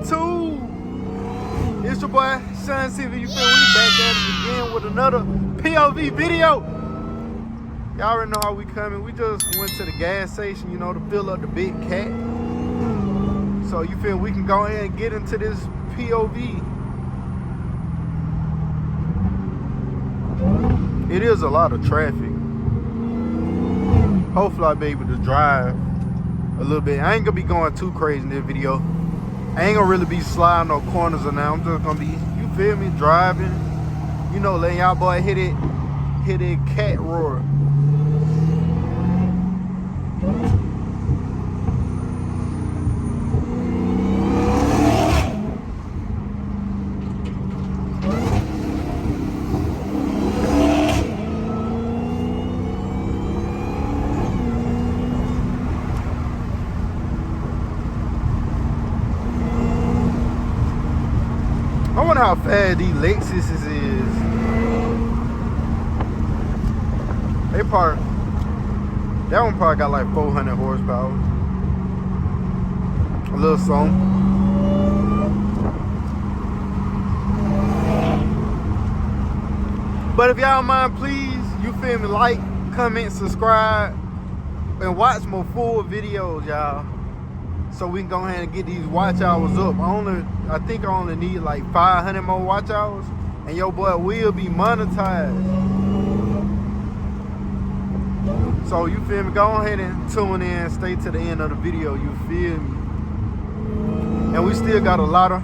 YouTube? It's your boy, Srt Hellcat. You feel we back at it again with another POV video. Y'all already know how we coming. We just went to the gas station, you know, to fill up the big cat. So you feel we can go ahead and get into this POV. It is a lot of traffic. Hopefully I'll be able to drive a little bit. I ain't gonna be going too crazy in this video. I ain't gonna really be sliding no corners or now. I'm just gonna be, you feel me, driving. You know, letting y'all boy hit it cat roar. I wonder how fast these Lexuses is. They that one probably got like 400 horsepower. A little something. But if y'all mind, please, you feel me, like, comment, subscribe, and watch more full videos, y'all. So we can go ahead and get these watch hours up. I think I only need like 500 more watch hours, and your boy will be monetized. So you feel me? Go ahead and tune in, stay to the end of the video. You feel me? And we still got a lot of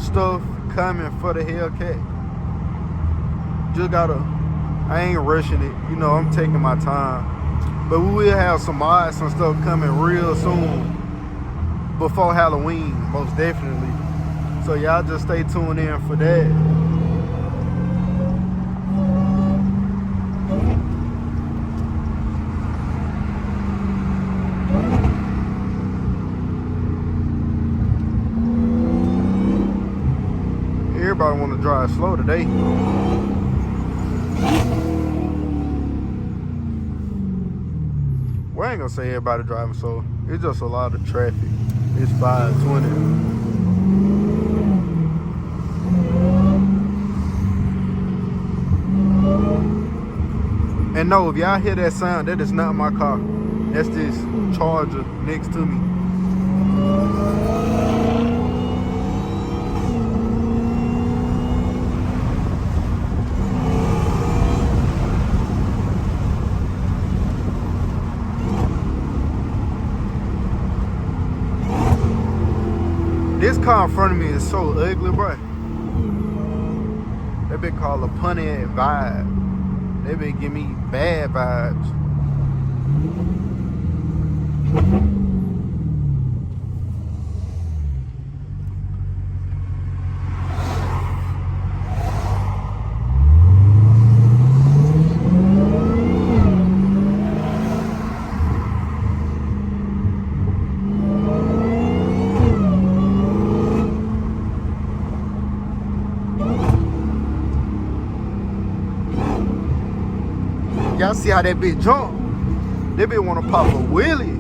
stuff coming for the Hellcat. Just gotta, I ain't rushing it. You know, I'm taking my time. But we will have some mods and stuff coming real soon. Before Halloween, most definitely. So y'all just stay tuned in for that. Everybody want to drive slow today. Well, I ain't gonna say everybody driving slow. It's just a lot of traffic. It's 5:20. And no, if y'all hear that sound, that is not my car. That's this Charger next to me. This car in front of me is so ugly, bro. That been called a Pontiac Vibe. They been give me bad vibes. Y'all see how that bitch jump? That bitch wanna pop a wheelie.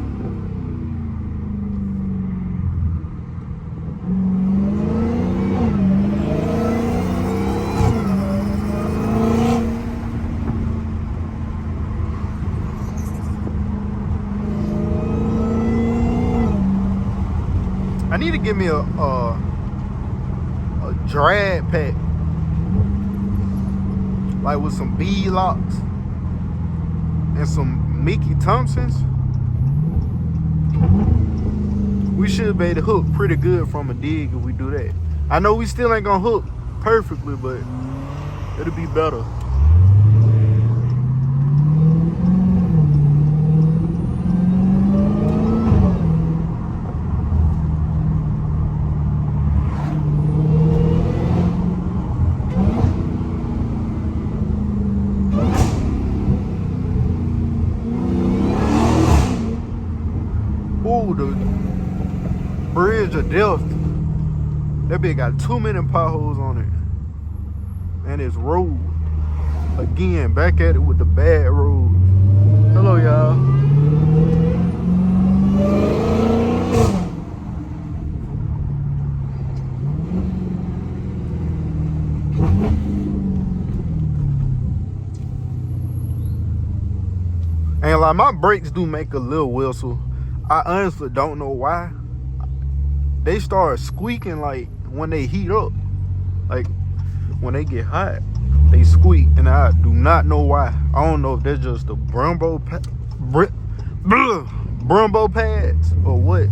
I need to give me a drag pack, like with some bead locks and some Mickey Thompsons. We should be able to hook pretty good from a dig if we do that. I know we still ain't gonna hook perfectly, but it'll be better. Ooh, the bridge of death. That bitch got too many potholes on it. And it's road. Again, back at it with the bad road. Hello, y'all. And like my brakes do make a little whistle. I honestly don't know why. They start squeaking like when they heat up. Like when they get hot, they squeak, and I do not know why. I don't know if they're just the Brembo pads or what.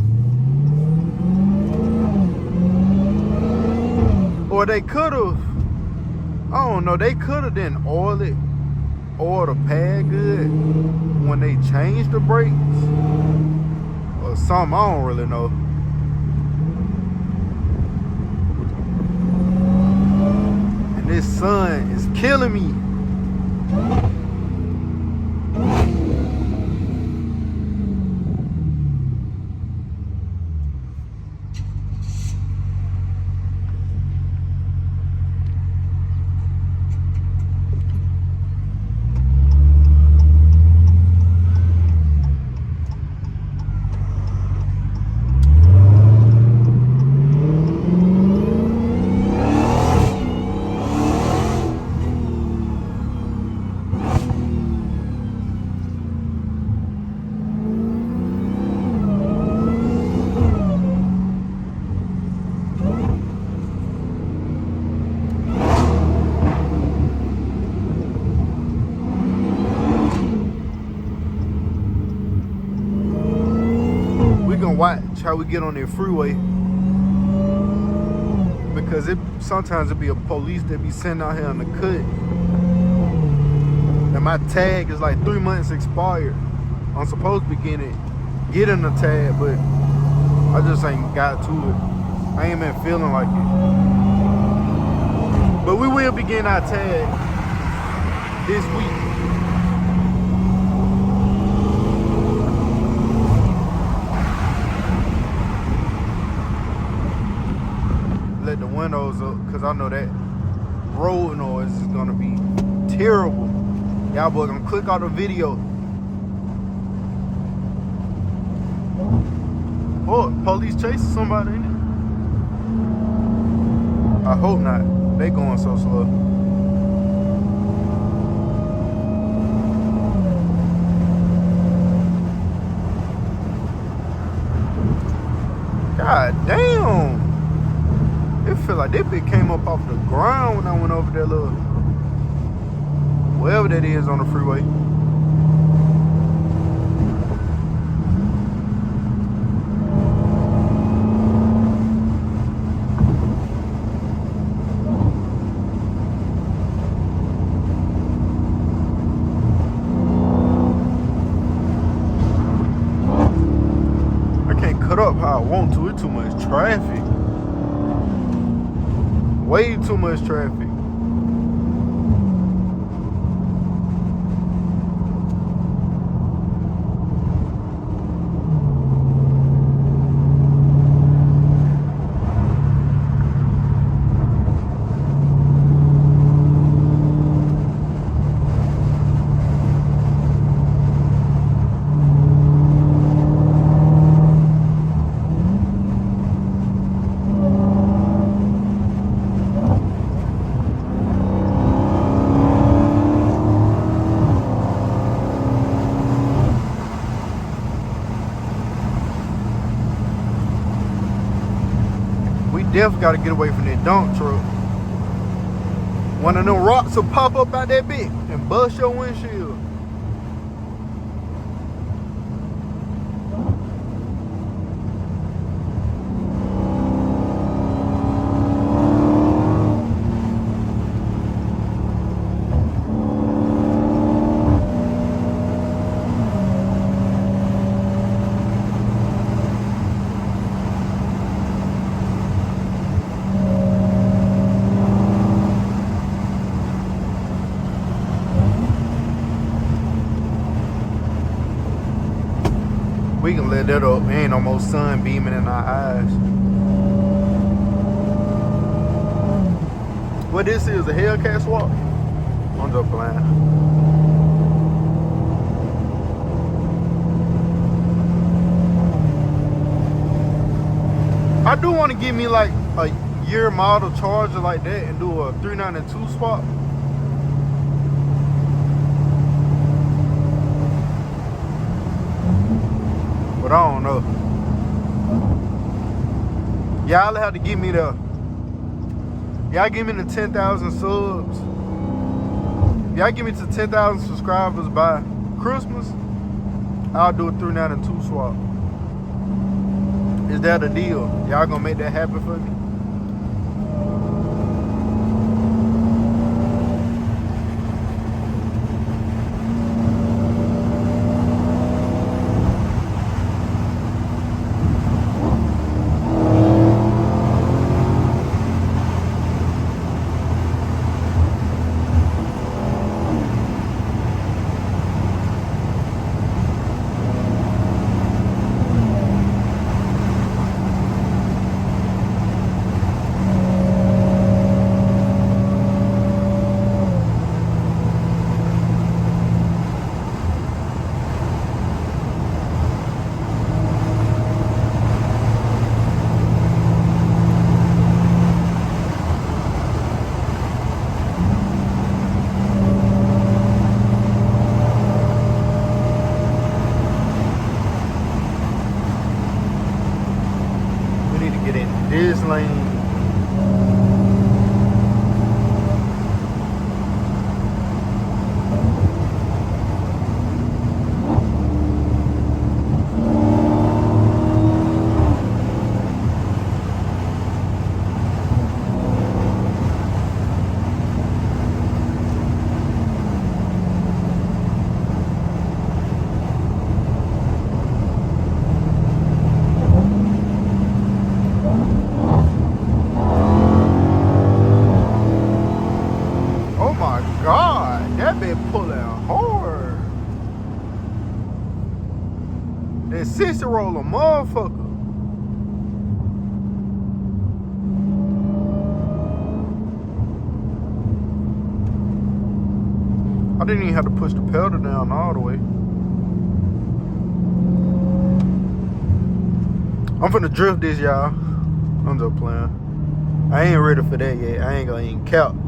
Or they could have, I don't know, they could have then oil the pad good when they changed the brakes or something. I don't really know. And this sun is killing me. Watch how we get on the freeway, because sometimes it be a police that be sent out here on the cut, and my tag is like 3 months expired. I'm supposed to be getting the tag, but I just ain't got to it. I ain't been feeling like it, but we will be getting our tag this week. Let the windows up, because I know that road noise is gonna be terrible. Y'all boys gonna click out the video. Oh, police chasing somebody in it? I hope not. They going so slow. God damn. It feel like that bitch came up off the ground when I went over that little, wherever that is on the freeway. I can't cut up how I want to. It's too much traffic. Way too much traffic. Definitely got to get away from that dump truck. One of them rocks will pop up out that bitch and bust your windshield. We can let that up. There ain't no more sun beaming in our eyes. What this is, a Hellcat swap? I'm just playing. I do want to get me like a year model Charger like that and do a 392 swap. but I don't know. Y'all have to give me the, y'all give me the 10,000 subs. Y'all give me to 10,000 subscribers by Christmas, I'll do a 392 swap. Is that a deal? Y'all gonna make that happen for me? Get in this lane. God, that bitch pulling hard. That 60 roller motherfucker. I didn't even have to push the pedal down all the way. I'm finna drift this, y'all. I'm just playing. I ain't ready for that yet. I ain't gonna even count.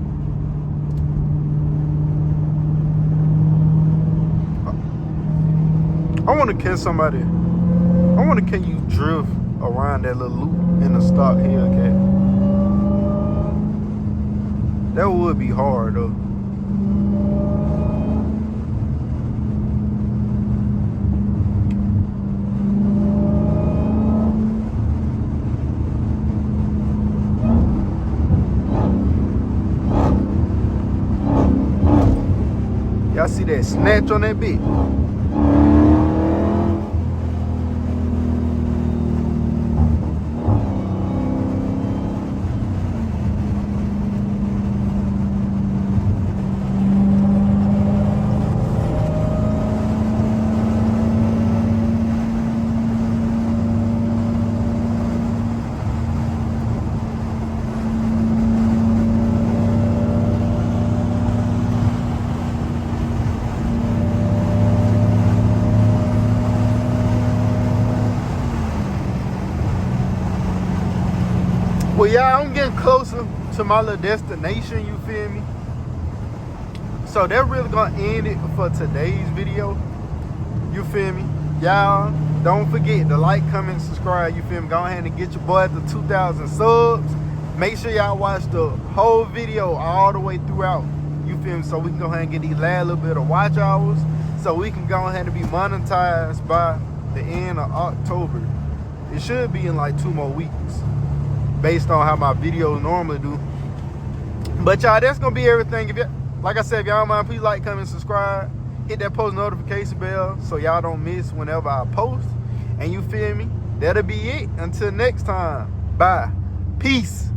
I want to can somebody. I want to can you drift around that little loop in the stock Hellcat. That would be hard though. Y'all see that snatch on that bit? Well, y'all, I'm getting closer to my little destination, you feel me? So that's really gonna end it for today's video. You feel me? Y'all, don't forget to like, comment, subscribe, you feel me? Go ahead and get your boy to 2,000 subs. Make sure y'all watch the whole video all the way throughout. You feel me? So we can go ahead and get these last little bit of watch hours. So we can go ahead and be monetized by the end of October. It should be in like 2 more weeks, based on how my videos normally do. But y'all, that's gonna be everything. If you, like I said, if y'all don't mind, please like, comment, subscribe, hit that post notification bell so y'all don't miss whenever I post. And you feel me? That'll be it. Until next time. Bye. Peace.